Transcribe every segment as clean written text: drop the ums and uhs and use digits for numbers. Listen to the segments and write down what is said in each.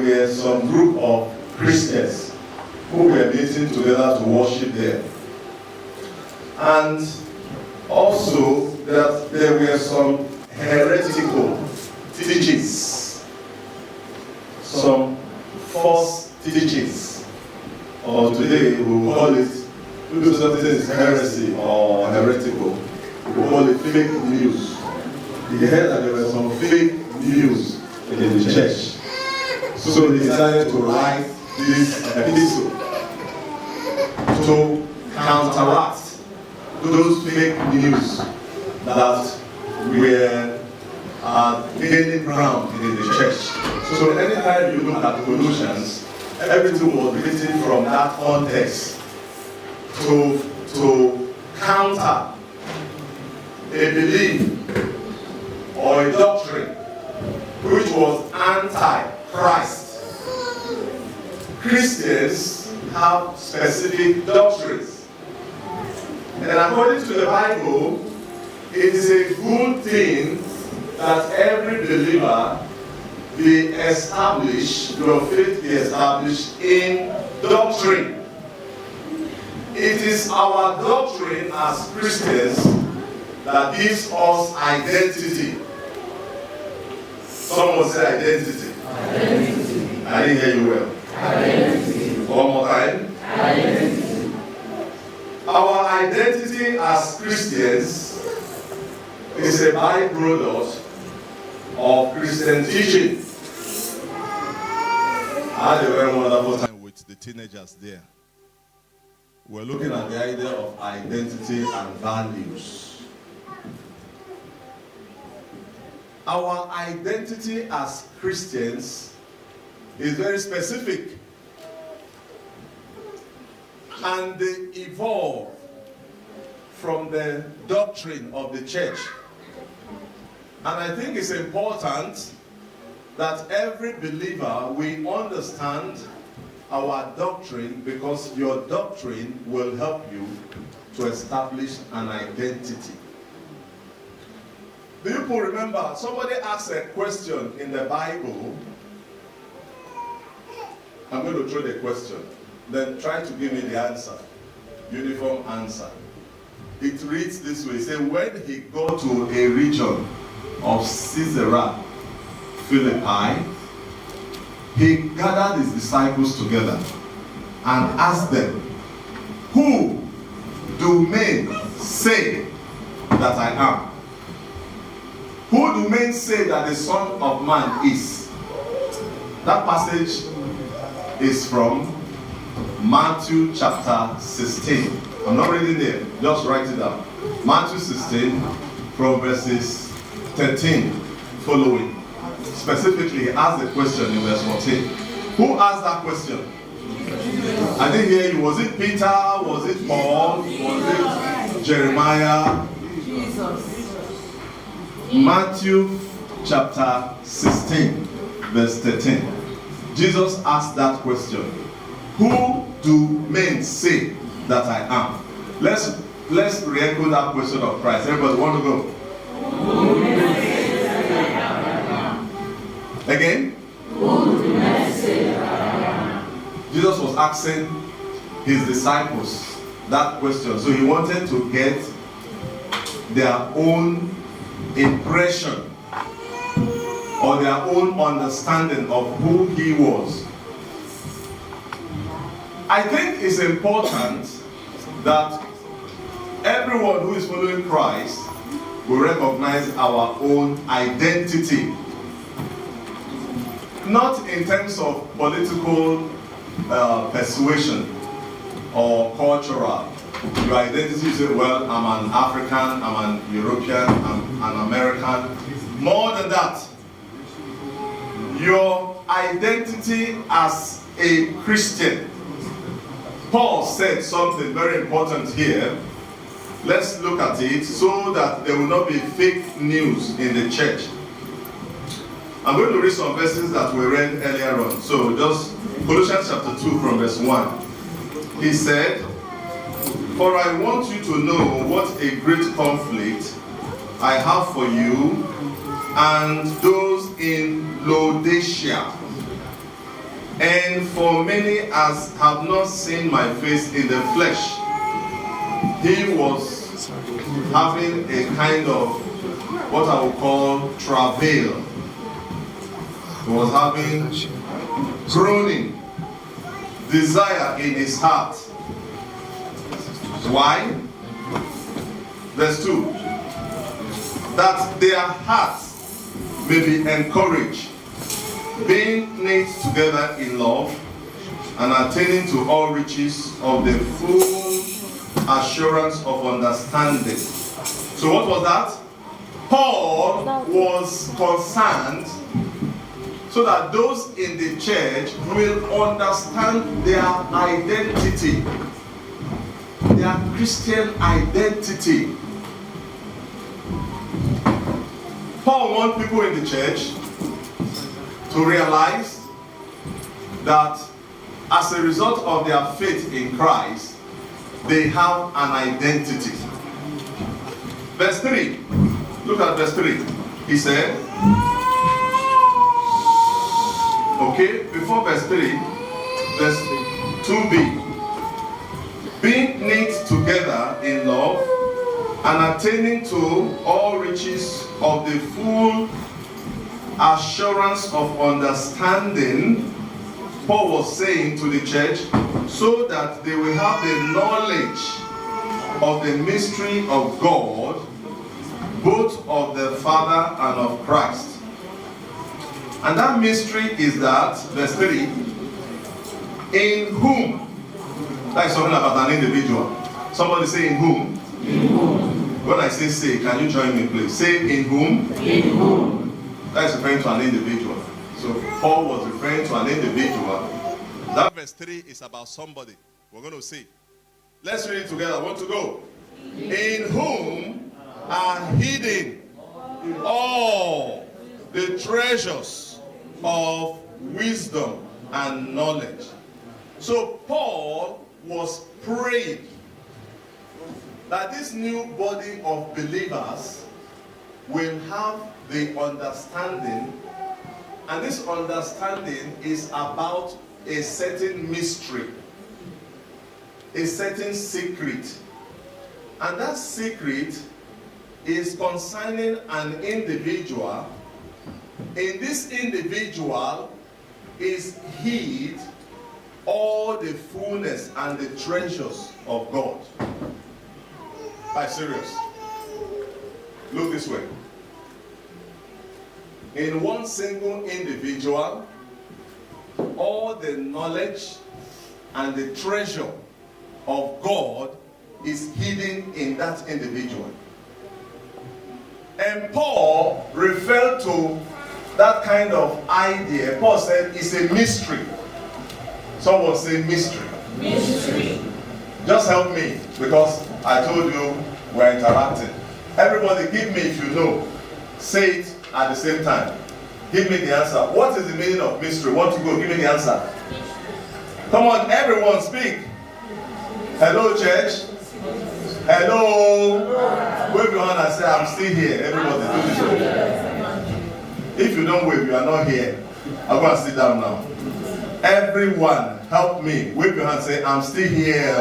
were some group of Christians who were meeting together to worship there. And also that there were some heretical teachings, some false teachings, or today we will call it, if something is heresy or heretical, we call it fake news. You heard that there were some fake news in the church. So they decided to write this epistle to counteract those fake news that were gaining ground in the church. So anytime you look at Colossians, everything was written from that context to counter a belief or a doctrine which was anti-Christ. Christians have specific doctrines. And according to the Bible, it is a good thing that every believer be established, your faith be established in doctrine. It is our doctrine as Christians that gives us identity. Someone say identity. Identity. I didn't hear you well. Identity. One more time. Identity. Our identity as Christians is a byproduct of Christian teaching. I had a very wonderful time with the teenagers there. We're looking at the idea of identity and values. Our identity as Christians is very specific, and they evolve from the doctrine of the church. And I think it's important that every believer will understand our doctrine, because your doctrine will help you to establish an identity. Do you people remember somebody asked a question in the Bible? I'm going to throw the question, then try to give me the answer, uniform answer. It reads this way. It says, when he got to a region of Caesarea Philippi, he gathered his disciples together and asked them, who do men say that I am? Who do men say that the Son of Man is? That passage is from Matthew chapter 16. I'm not reading there, just write it down. Matthew 16 from verses 13 following. Specifically, ask the question in verse 14. Who asked that question? I didn't hear you. Was it Peter? Was it Paul? Was it Jeremiah? Jesus. Matthew chapter 16 verse 13. Jesus asked that question. Who do men say that I am? Let's re-echo that question of Christ. Everybody want to go? Who do men say that I am? Again? Who do men say that I am? Jesus was asking his disciples that question. So he wanted to get their own impression or their own understanding of who he was. I think it's important that everyone who is following Christ will recognize our own identity. Not in terms of political persuasion or cultural. Your identity, you say, well, I'm an African, I'm an European, I'm an American. More than that, your identity as a Christian. Paul said something very important here. Let's look at it so that there will not be fake news in the church. I'm going to read some verses that we read earlier on. So just Colossians chapter 2 from verse 1. He said, for I want you to know what a great conflict I have for you and those in Laodicea, saying, for many as have not seen my face in the flesh. He was having a kind of what I would call travail. He was having groaning, desire in his heart. Why? Verse 2. That their hearts may be encouraged, being knit together in love, and attaining to all riches of the full assurance of understanding. So what was that? Paul was concerned so that those in the church will understand their identity, their Christian identity. Paul wants people in the church to realize that as a result of their faith in Christ, they have an identity. Verse 3. Look at verse 3. He said, okay, before verse 3, verse 2b. Being knit together in love and attaining to all riches of the full assurance of understanding, Paul was saying to the church, so that they will have the knowledge of the mystery of God, both of the Father and of Christ. And that mystery is that, verse 3, in whom, that is talking about an individual. Somebody say in whom. In whom. When I say, can you join me please? Say in whom. In whom. That is referring to an individual. So Paul was referring to an individual. That verse 3 is about somebody. We're going to see. Let's read it together. I want to go. In whom are hidden all the treasures of wisdom and knowledge. So Paul was praying that this new body of believers will have the understanding, and this understanding is about a certain mystery, a certain secret, and that secret is concerning an individual. In this individual is hid all the fullness and the treasures of God. Are you serious? Look this way. In one single individual, all the knowledge and the treasure of God is hidden in that individual. And Paul referred to that kind of idea. Paul said it's a mystery. Someone say mystery. Mystery. Just help me, because I told you we're interacting. Everybody give me, if you know, say it at the same time. Give me the answer. What is the meaning of mystery? Want to go? Give me the answer. Come on, everyone speak. Hello, church. Hello. Wave your hand and say, I'm still here. Everybody do this way. If you don't wave, you are not here. I'm going to sit down now. Everyone, help me. Wave your hand and say, I'm still here.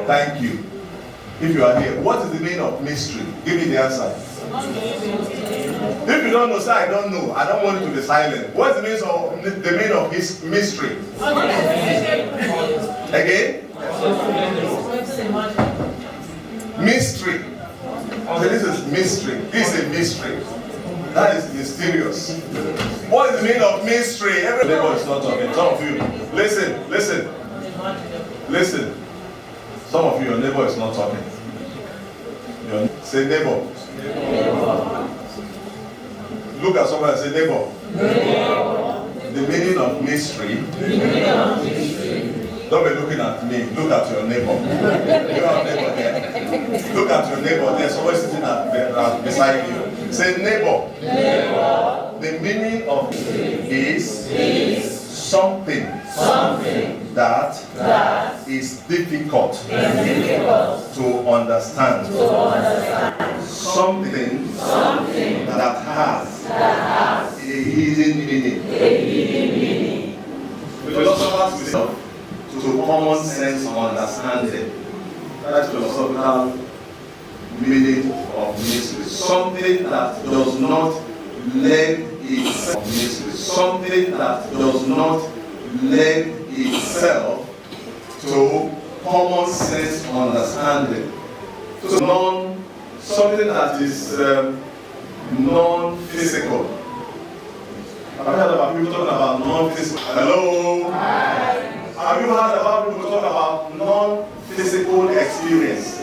Thank you. If you are here, what is the meaning of mystery? Give me the answer. If you don't know, say I don't know. I don't want you to be silent. What is the meaning of his mystery? Again? Mystery. So this is mystery. This is a mystery. That is mysterious. What is the meaning of mystery? Everybody is not talking. Some of you, listen, listen, listen. Some of you, your neighbor is not talking. Say neighbor. Neighbor. Look at someone and say neighbor. Neighbor. The meaning of mystery. The meaning of mystery. Don't be looking at me. Look at your neighbor. You have a neighbor there. Look at your neighbor there. Someone sitting beside you. Say neighbor. Neighbor. The meaning of is something that is difficult to understand. Something that has a hidden meaning. itself to common sense understanding. That's philosophical meaning of mystery. Something that does not lend itself mystery. Something that does not lend itself to common sense understanding. So something that is non-physical. Have you heard about people talking about non-physical? Hello? Hi. Have you heard about people talking about non-physical experience?